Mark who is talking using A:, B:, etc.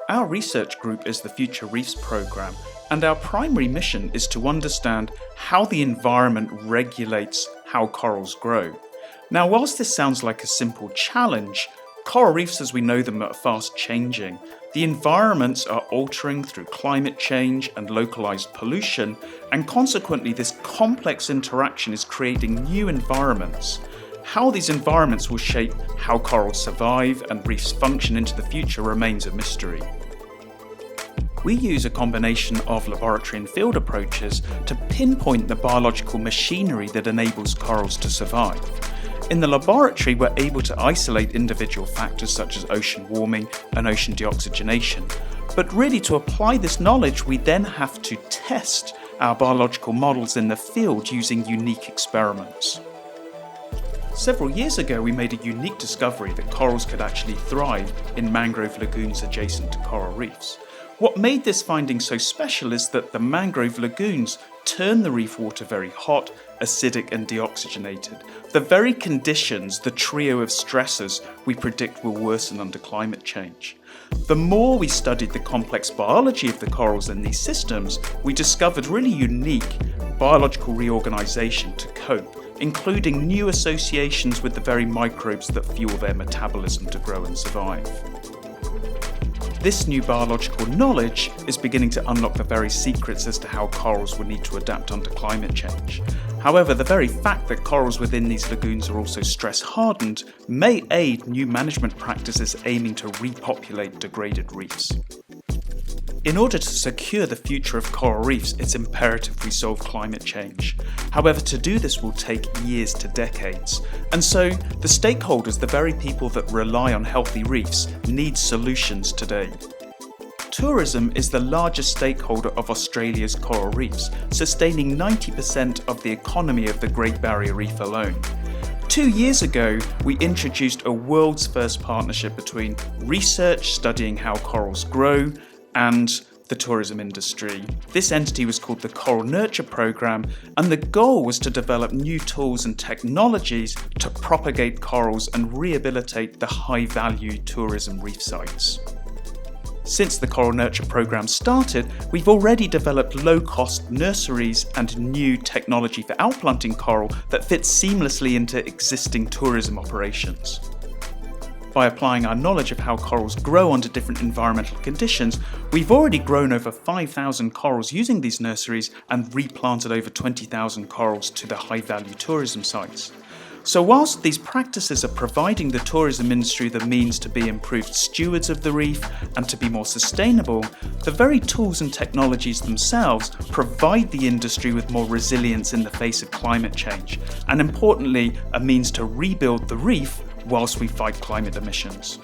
A: Our research group is the Future Reefs programme, and our primary mission is to understand how the environment regulates how corals grow. Now, whilst this sounds like a simple challenge, coral reefs as we know them are fast changing. The environments are altering through climate change and localised pollution, and consequently this complex interaction is creating new environments. How these environments will shape how corals survive and reefs function into the future remains a mystery. We use a combination of laboratory and field approaches to pinpoint the biological machinery that enables corals to survive. In the laboratory, we're able to isolate individual factors such as ocean warming and ocean deoxygenation. But really, to apply this knowledge, we then have to test our biological models in the field using unique experiments. Several years ago, we made a unique discovery that corals could actually thrive in mangrove lagoons adjacent to coral reefs. What made this finding so special is that the mangrove lagoons turn the reef water very hot, acidic and deoxygenated. The very conditions, the trio of stressors we predict will worsen under climate change. The more we studied the complex biology of the corals in these systems, we discovered really unique biological reorganisation to cope, including new associations with the very microbes that fuel their metabolism to grow and survive. This new biological knowledge is beginning to unlock the very secrets as to how corals will need to adapt under climate change. However, the very fact that corals within these lagoons are also stress hardened may aid new management practices aiming to repopulate degraded reefs. In order to secure the future of coral reefs, it's imperative we solve climate change. However, to do this will take years to decades. And so, the stakeholders, the very people that rely on healthy reefs, need solutions today. Tourism is the largest stakeholder of Australia's coral reefs, sustaining 90% of the economy of the Great Barrier Reef alone. 2 years ago, we introduced a world's first partnership between research studying how corals grow and the tourism industry. This entity was called the Coral Nurture Programme, and the goal was to develop new tools and technologies to propagate corals and rehabilitate the high-value tourism reef sites. Since the Coral Nurture Programme started, we've already developed low-cost nurseries and new technology for outplanting coral that fits seamlessly into existing tourism operations. By applying our knowledge of how corals grow under different environmental conditions, we've already grown over 5,000 corals using these nurseries and replanted over 20,000 corals to the high-value tourism sites. So whilst these practices are providing the tourism industry the means to be improved stewards of the reef and to be more sustainable, the very tools and technologies themselves provide the industry with more resilience in the face of climate change, and importantly, a means to rebuild the reef whilst we fight climate emissions.